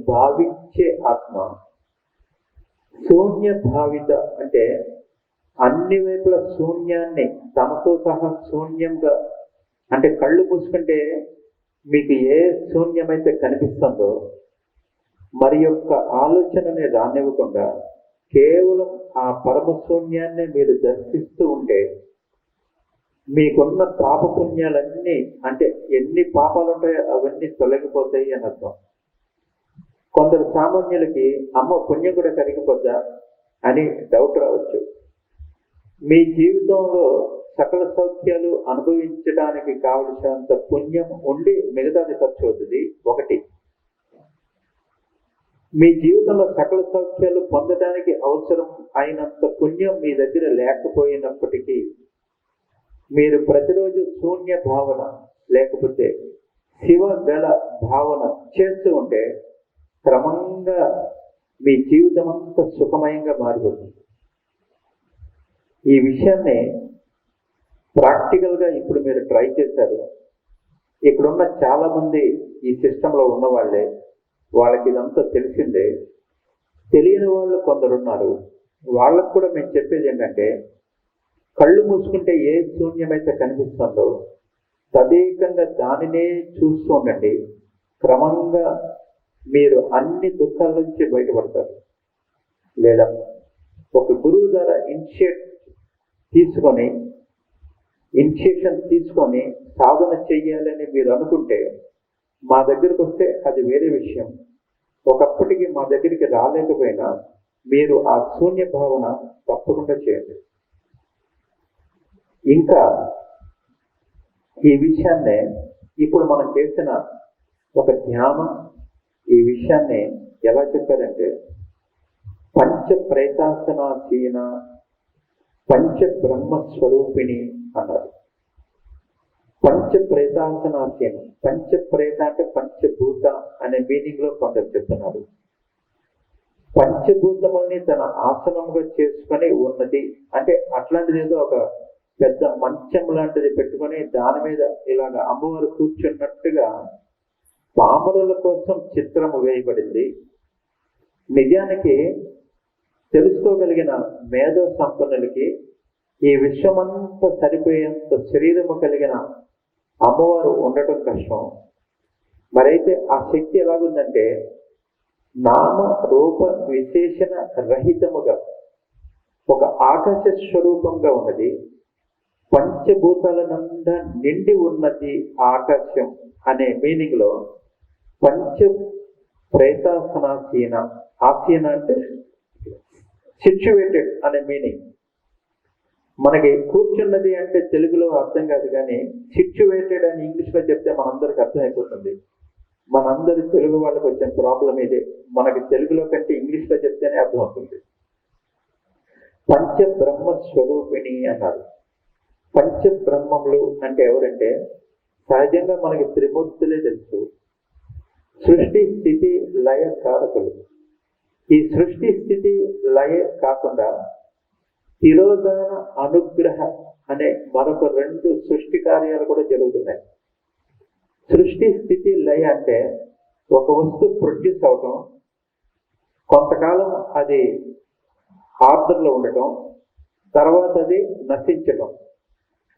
భావించే ఆత్మ, శూన్య భావిత అంటే అన్ని వైపుల శూన్యాన్ని తనతో సహా శూన్యంగా, అంటే కళ్ళు మూసుకుంటే మీకు ఏ శూన్యమైతే కనిపిస్తుందో మరి యొక్క ఆలోచనని రానివ్వకుండా కేవలం ఆ పరమశూన్యాన్ని మీరు దర్శిస్తూ ఉంటే మీకున్న పాపపుణ్యాలన్నీ, అంటే ఎన్ని పాపాలు ఉంటాయో అవన్నీ తొలగిపోతాయి అని అర్థం. కొందరు సామాన్యులకి అమ్మ పుణ్యం కూడా కరిగిపోద్దా అని డౌట్ రావచ్చు. మీ జీవితంలో సకల సౌఖ్యాలు అనుభవించడానికి కావలసినంత పుణ్యం ఉండి మిగతాది ఖర్చు అవుతుంది. ఒకటి, మీ జీవితంలో సకల సౌఖ్యాలు పొందడానికి అవసరం అయినంత పుణ్యం మీ దగ్గర లేకపోయినప్పటికీ మీరు ప్రతిరోజు శూన్య భావన లేకపోతే శివ గల భావన చేస్తూ ఉంటే క్రమంగా మీ జీవితం అంతా సుఖమయంగా మారిపోతుంది. ఈ విషయాన్ని ప్రాక్టికల్గా ఇప్పుడు మీరు ట్రై చేశారు. ఇక్కడున్న చాలా మంది ఈ సిస్టంలో ఉన్న వాళ్ళే, వాళ్ళకి ఇదంతా తెలిసిందే. తెలియని వాళ్ళు కొందరున్నారు. వాళ్ళకు కూడా మేము చెప్పేది ఏంటంటే, కళ్ళు మూసుకుంటే ఏ శూన్యమైతే కనిపిస్తుందో తదేకంగా దానినే చూస్తూ ఉండండి. క్రమంగా మీరు అన్ని దుఃఖాల నుంచి బయటపడతారు. లేదా ఒక గురువు ద్వారా ఇనిషియేషన్ తీసుకొని సాధన చెయ్యాలని మీరు అనుకుంటే మా దగ్గరికి వస్తే అది వేరే విషయం. ఒకప్పటికి మా దగ్గరికి రాలేకపోయినా మీరు ఆ శూన్య భావన తప్పకుండా చేయండి. ఇంకా ఈ విషయాన్నే ఇప్పుడు మనం చేసిన ఒక ధ్యానం, ఈ విషయాన్ని ఎలా చెప్పారంటే పంచ ప్రేతాసనాసీన పంచ బ్రహ్మస్వరూపిణి అన్నారు. పంచ ప్రేతాసనాసీన, పంచ ప్రేత అంటే పంచభూత అనే మీనింగ్ లో కొందరు చెప్తున్నారు. పంచభూతముల్ని తన ఆసనంగా చేసుకొని ఉన్నది అంటే అట్లాంటిది ఏదో ఒక పెద్ద మంచం లాంటిది పెట్టుకొని దాని మీద ఇలాగ అమ్మవారు కూర్చున్నట్టుగా పామరుల కోసం చిత్రము వేయబడింది. నిజానికి తెలుసుకోగలిగిన మేధో సంపన్నులకి ఈ విశ్వమంతా సరిపోయేంత శరీరము కలిగిన అమ్మవారు ఉండటం కష్టం. మరైతే ఆ శక్తి ఎలాగుందంటే నామ రూప విశేషణ రహితముగా ఒక ఆకాశ స్వరూపంగా ఉన్నది. పంచభూతాలనంతా నిండి ఉన్నది ఆకాశం అనే మీనింగ్ లో పంచ ప్రేతాసనాసీన, ఆసీన అంటే సిచ్యువేటెడ్ అనే మీనింగ్. మనకి కూర్చున్నది అంటే తెలుగులో అర్థం కాదు, కానీ సిచ్యువేటెడ్ అని ఇంగ్లీష్ లో చెప్తే మనందరికి అర్థమైపోతుంది. మనందరి తెలుగు వాళ్ళకి వచ్చిన ప్రాబ్లం ఇదే, మనకి తెలుగులో కంటే ఇంగ్లీష్ లో చెప్తేనే అర్థమవుతుంది. పంచబ్రహ్మ స్వరూపిణి అన్నారు. పంచబ్రహ్మములు అంటే ఎవరంటే సహజంగా మనకి త్రిమూర్తులే తెలుసు. సృష్టి స్థితి లయ కారకులు. ఈ సృష్టి స్థితి లయ కాకుండా తిరోధాన అనుగ్రహ అనే మరొక 2 సృష్టి కార్యాలు కూడా జరుగుతున్నాయి. సృష్టి స్థితి లయ అంటే ఒక వస్తువు ప్రొడ్యూస్ అవటం, కొంతకాలం అది ఆర్డర్లో ఉండటం, తర్వాత అది నశించటం.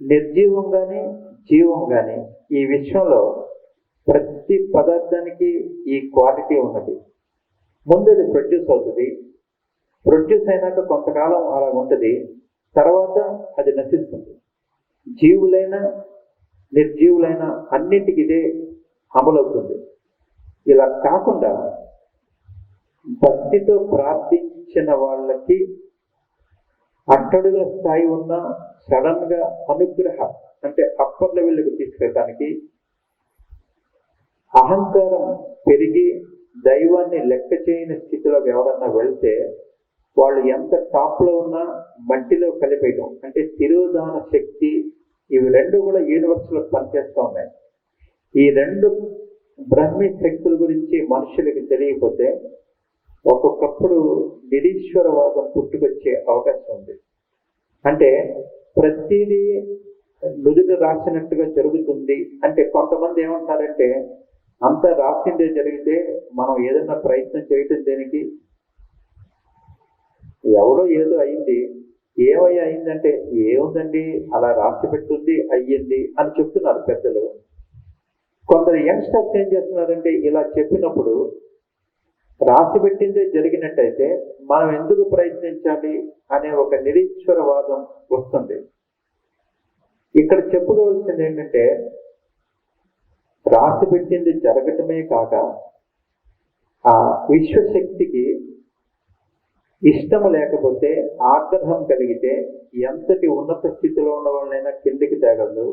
నిర్జీవం కానీ జీవం కానీ ఈ విశ్వంలో ప్రతి పదార్థానికి ఈ క్వాలిటీ ఉన్నది. ముందు అది ప్రొడ్యూస్ అవుతుంది, ప్రొడ్యూస్ అయినాక కొంతకాలం అలా ఉంటుంది, తర్వాత అది నశిస్తుంది. జీవులైనా నిర్జీవులైనా అన్నింటికి ఇదే అమలవుతుంది. ఇలా కాకుండా భక్తితో ప్రార్థించిన వాళ్ళకి అట్టడుగుల స్థాయి ఉన్న సడన్ గా అనుగ్రహ అంటే అప్పర్ లెవెల్కి తీసుకెళ్ళడానికి అహంకారం పెరిగి దైవాన్ని లెక్క చేయని స్థితిలోకి ఎవరన్నా వెళ్తే వాళ్ళు ఎంత టాప్ లో ఉన్నా మట్టిలో కలిపేయడం అంటే తిరోధాన శక్తి, ఇవి 2 కూడా యూనివర్స్ లో పనిచేస్తూ ఉన్నాయి. ఈ 2 బ్రహ్మీ శక్తుల గురించి మనుషులకి తెలియకపోతే ఒక్కొక్కప్పుడు నిరీశ్వరవాదం పుట్టుకొచ్చే అవకాశం ఉంది. అంటే ప్రతిదీ నుదుట రాసినట్టుగా జరుగుతుంది అంటే కొంతమంది ఏమంటారంటే అంత రాసిందే జరిగితే మనం ఏదైనా ప్రయత్నం చేయటం దేనికి? ఎవడో ఏదో అయింది, ఏమయ్యా అయిందంటే ఏముందండి అలా రాసి పెట్టుంది అయ్యింది అని చెప్తున్నారు పెద్దలు. కొందరు యంగ్స్టర్స్ ఏం చేస్తున్నారంటే ఇలా చెప్పినప్పుడు రాసి పెట్టిందే జరిగినట్టయితే మనం ఎందుకు ప్రయత్నించాలి అనే ఒక నిరీశ్వరవాదం వస్తుంది. ఇక్కడ చెప్పుకోవాల్సింది ఏంటంటే రాసి పెట్టింది జరగటమే కాక ఆ విశ్వశక్తికి ఇష్టం లేకపోతే, ఆగ్రహం కలిగితే ఎంతటి ఉన్నత స్థితిలో ఉన్న వాళ్ళైనా కిందికి తేగలదు.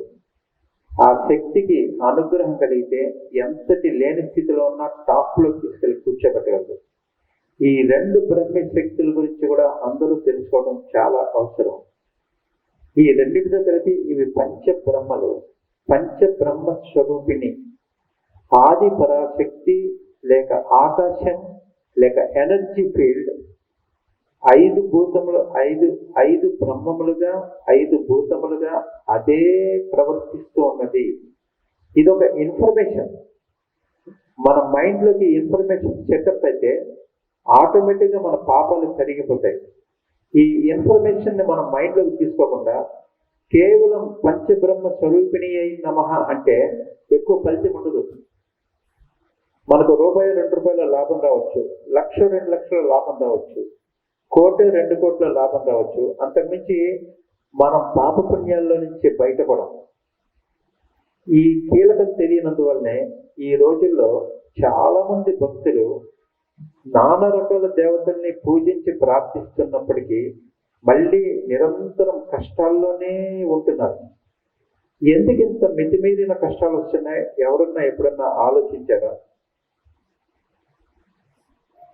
ఆ శక్తికి అనుగ్రహం కలిగితే ఎంతటి లేని స్థితిలో ఉన్న టాప్లో తీసుకెళ్ళి కూర్చోబెట్టగలదు. ఈ రెండు బ్రహ్మ శక్తుల గురించి కూడా అందరూ తెలుసుకోవడం చాలా అవసరం. ఈ రెండింటితో కలిపి ఇవి పంచబ్రహ్మలు. పంచబ్రహ్మ స్వరూపిణి ఆది పరాశక్తి లేక ఆకాశం లేక ఎనర్జీ ఫీల్డ్ ఐదు భూతములు ఐదు బ్రహ్మములుగా ఐదు భూతములుగా అదే ప్రవర్తిస్తూ ఉన్నది. ఇదొక ఇన్ఫర్మేషన్. మన మైండ్లోకి ఇన్ఫర్మేషన్ సెటప్ అయితే ఆటోమేటిక్గా మన పాపాలు కరిగిపోతాయి. ఈ ఇన్ఫర్మేషన్ ని మనం మైండ్లోకి తీసుకోకుండా కేవలం పంచబ్రహ్మ స్వరూపిణి అయి నమః అంటే ఎక్కువ ఫలితం ఉండదు. మనకు రూపాయి 2 రూపాయల లాభం రావచ్చు, 1,00,000 2 లక్షల లాభం రావచ్చు, 1,00,00,000 2 కోట్ల లాభం రావచ్చు. అంతకుమించి మనం పాపపుణ్యాల్లో నుంచి బయటపడం. ఈ కీలకం తెలియనందువల్లనే ఈ రోజుల్లో చాలా మంది భక్తులు నానా రకాల దేవతల్ని పూజించి ప్రార్థిస్తున్నప్పటికీ మళ్ళీ నిరంతరం కష్టాల్లోనే ఉంటున్నారు. ఎందుకు ఇంత మితిమీరిన కష్టాలు వస్తున్నాయి? ఎవరన్నా ఎప్పుడన్నా ఆలోచించారా?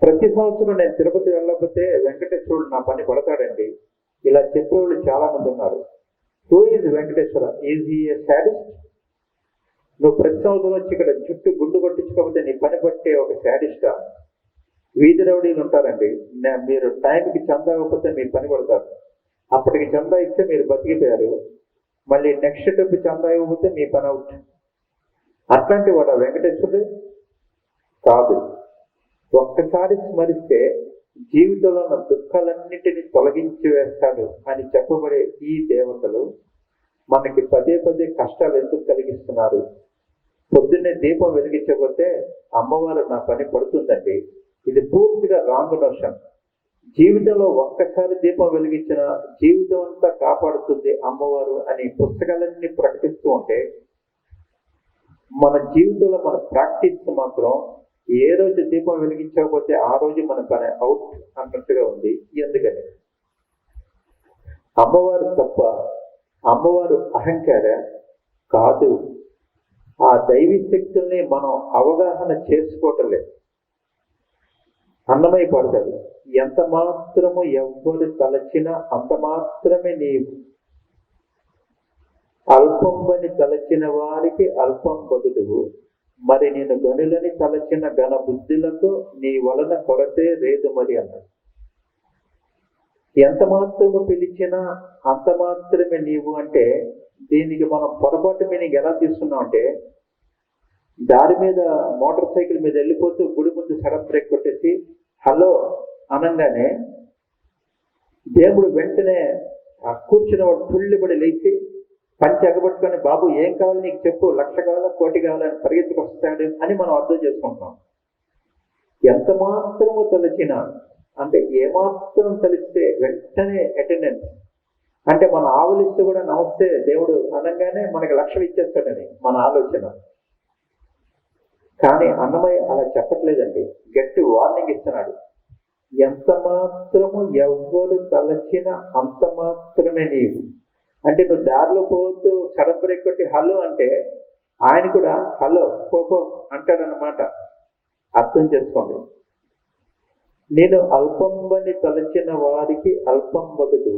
ప్రతి సంవత్సరం నేను తిరుపతి వెళ్ళకపోతే వెంకటేశ్వరుడు నా పని పడతాడండి ఇలా చెప్పేవాళ్ళు చాలా మంది ఉన్నారు. Who is Venkateswara? Is he A sadist? నువ్వు ప్రతి సంవత్సరం వచ్చి ఇక్కడ చుట్టూ గుండు కొట్టించుకోకపోతే నీ పని పట్టే ఒక శాడిస్టా? వీధి రౌడీలు ఉంటారండి, మీరు టైంకి చందా ఇవ్వకపోతే మీ పని పడతారు. అప్పటికి చందా ఇస్తే మీరు బతికిపోయారు, మళ్ళీ నెక్స్ట్ ట్రిప్ చందా ఇవ్వకపోతే మీ పని అవుట్. అట్లాంటి వాడు వెంకటేశ్వరుడు కాదు. ఒక్కసారి స్మరిస్తే జీవితంలో ఉన్న దుఃఖాలన్నింటినీ తొలగించి వేస్తాడు అని చెప్పబడే ఈ దేవతలు మనకి పదే పదే కష్టాలు ఎందుకు కలిగిస్తున్నారు? పొద్దున్నే దీపం వెలిగించకపోతే అమ్మవారు నా పని పడుతుందండి, ఇది పూర్తిగా రాంగ్ నోషన్. జీవితంలో ఒక్కసారి దీపం వెలిగించిన జీవితం అంతా కాపాడుతుంది అమ్మవారు అని పుస్తకాలన్నీ ప్రకటిస్తూ ఉంటే మన జీవితంలో మన ప్రాక్టీస్ మాత్రం ఏ రోజు దీపం వెలిగించకపోతే ఆ రోజు మన పని అవుట్ అన్నట్టుగా ఉంది. ఎందుకని? అమ్మవారు తప్ప, అమ్మవారు అహంకార కాదు. ఆ దైవీ శక్తుల్ని మనం అవగాహన చేసుకోవటం లేదు. అన్నమయ్య పడతాడు, ఎంత మాత్రము ఎవ్వరు తలచినా అంత మాత్రమే నీవు, అల్పంబని తలచిన వారికి అల్పం బదులువు, మరి నేను గనులని తలచిన ఘన బుద్ధులకు నీ వలన కొరతే లేదు మరి అన్నాడు. ఎంత మాత్రము పిలిచినా అంత మాత్రమే నీవు అంటే దీనికి మనం పొరపాటు మీనింగ్ ఎలా తీసుకున్నాం అంటే, దారి మీద మోటార్ సైకిల్ మీద వెళ్ళిపోతూ గుడి ముందు సడన్ బ్రేక్ కొట్టేసి హలో అనగానే దేవుడు వెంటనే కూర్చున్న వాడు తుళ్ళిబడి లేచి పంచి ఎగబట్టుకొని బాబు ఏం కావాలి నీకు చెప్పు, 1,00,000 కావాలా 1,00,00,000 కావాలని పరిగెత్తుకు వస్తాడు అని మనం అర్థం చేసుకుంటాం. ఎంత మాత్రము తలచినా అంటే ఏమాత్రం తలిస్తే వెంటనే అటెండెన్స్ అంటే మన ఆవులిస్తే కూడా నమస్తే దేవుడు అనగానే మనకి 1,00,000 ఇచ్చేస్తాడని మన ఆలోచన. కానీ అన్నమయ్య అలా చెప్పట్లేదండి, గట్టి వార్నింగ్ ఇస్తున్నాడు. ఎంత మాత్రము ఎవ్వరు తలచిన అంత మాత్రమే నీవు అంటే నువ్వు దారిలో పోతూ సడన్ బ్రేక్ కొట్టి హలో అంటే ఆయన కూడా హలో పోపో అంటాడన్నమాట. అర్థం చేసుకోండి. నేను అల్పంబని తలచిన వారికి అల్పం బదులు.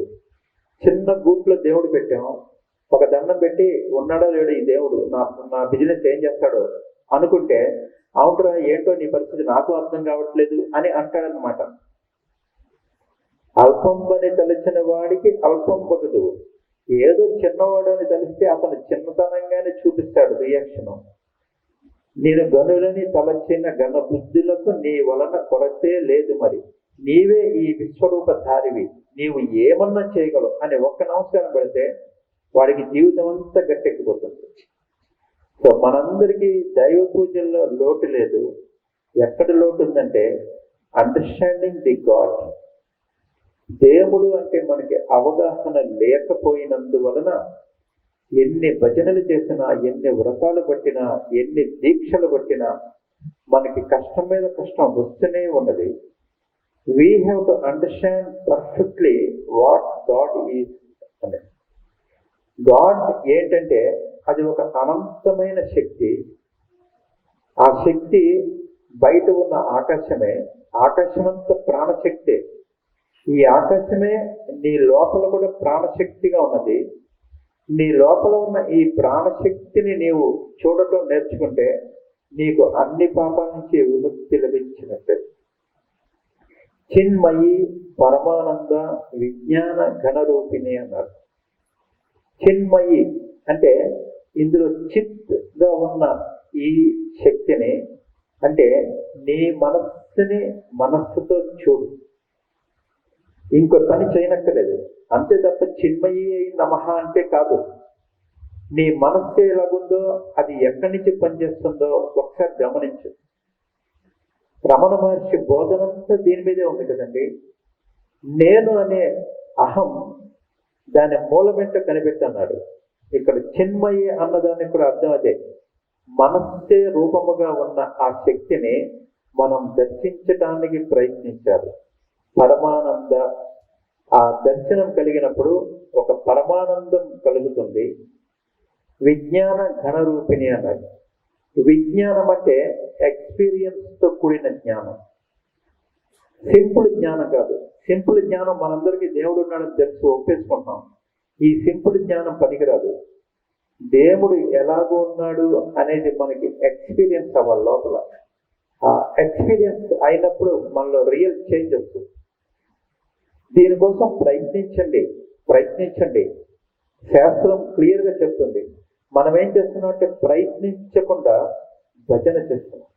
చిన్న గూట్లో దేవుడు పెట్టాం, ఒక దండం పెట్టి ఉన్నాడో లేడు ఈ దేవుడు నా బిజినెస్ ఏం చేస్తాడో అనుకుంటే అవునరా ఏంటో నీ పరిస్థితి నాకు అర్థం కావట్లేదు అని అంటాడనమాట. అల్పంబని తలచిన వాడికి అల్పం బదులు. ఏదో చిన్నవాడు అని తెలిస్తే అతను చిన్నతనంగానే చూపిస్తాడు రియాక్షన్. నేను గనులని తలచిన గణ బుద్ధులకు నీ వలన కొరతే లేదు, మరి నీవే ఈ విశ్వరూపధారివి, నీవు ఏమన్నా చేయగలవు అని ఒక్క నమస్కారం పెడితే వాడికి జీవితం అంతా గట్టెక్కిపోతుంది. సో మనందరికీ దైవ పూజల్లో లోటు లేదు. ఎక్కడ లోటు ఉందంటే అండర్స్టాండింగ్ ది గాడ్. దేవుడు అంటే మనకి అవగాహన లేకపోయినందువలన ఎన్ని భజనలు చేసినా, ఎన్ని వ్రతాలు పట్టినా, ఎన్ని దీక్షలు పట్టినా మనకి కష్టం మీద కష్టం వస్తూనే ఉన్నది. We have to understand perfectly what God is అని. గాడ్ ఏంటంటే అది ఒక అనంతమైన శక్తి. ఆ శక్తి బయట ఉన్న ఆకాశమే, ఆకాశమంతా ప్రాణశక్తే. ఈ ఆకాశమే నీ లోపల కూడా ప్రాణశక్తిగా ఉన్నది. నీ లోపల ఉన్న ఈ ప్రాణశక్తిని నీవు చూడటం నేర్చుకుంటే నీకు అన్ని పాపాల నుంచి విముక్తి లభించినట్టే. చిన్మయి పరమానంద విజ్ఞాన ఘనరూపిణి అన్నారు. చిన్మయి అంటే ఇందులో చిత్గా ఉన్న ఈ శక్తిని, అంటే నీ మనస్సుని మనస్సుతో చూడు, ఇంకో పని చేయనక్కర్లేదు. అంతే తప్ప చిన్మయి నమః అంటే కాదు. నీ మనస్సు ఎలాగుందో, అది ఎక్కడి నుంచి పనిచేస్తుందో ఒకసారి గమనించు. రమణ మహర్షి బోధనంతా దీని మీదే ఉంది కదండి. నేను అనే అహం దాని మూలమెంట కనిపెట్టన్నాడు. ఇక్కడ చిన్మయి అన్నదానికి కూడా అర్థం అదే. మనస్సే రూపముగా ఉన్న ఆ శక్తిని మనం దర్శించటానికి ప్రయత్నించాలి. పరమానంద, ఆ దర్శనం కలిగినప్పుడు ఒక పరమానందం కలుగుతుంది. విజ్ఞాన ఘనరూపిణి అన్నది. విజ్ఞానం అంటే ఎక్స్పీరియన్స్ తో కూడిన జ్ఞానం, సింపుల్ జ్ఞానం కాదు. సింపుల్ జ్ఞానం మనందరికీ దేవుడు ఉన్నాడని తెలుసు, ఒప్పేసుకుంటాం. ఈ సింపుల్ జ్ఞానం పనికిరాదు. దేవుడు ఎలాగో ఉన్నాడు అనేది మనకి ఎక్స్పీరియన్స్ అవ్వాలి లోపల. ఆ ఎక్స్పీరియన్స్ అయినప్పుడు మనలో రియల్ చేంజ్ వస్తుంది. దీనికోసం ప్రయత్నించండి. శాస్త్రం క్లియర్గా చెప్తుంది. మనం ఏం చేస్తున్నాం అంటే ప్రయత్నించకుండా భజన చేస్తున్నాం.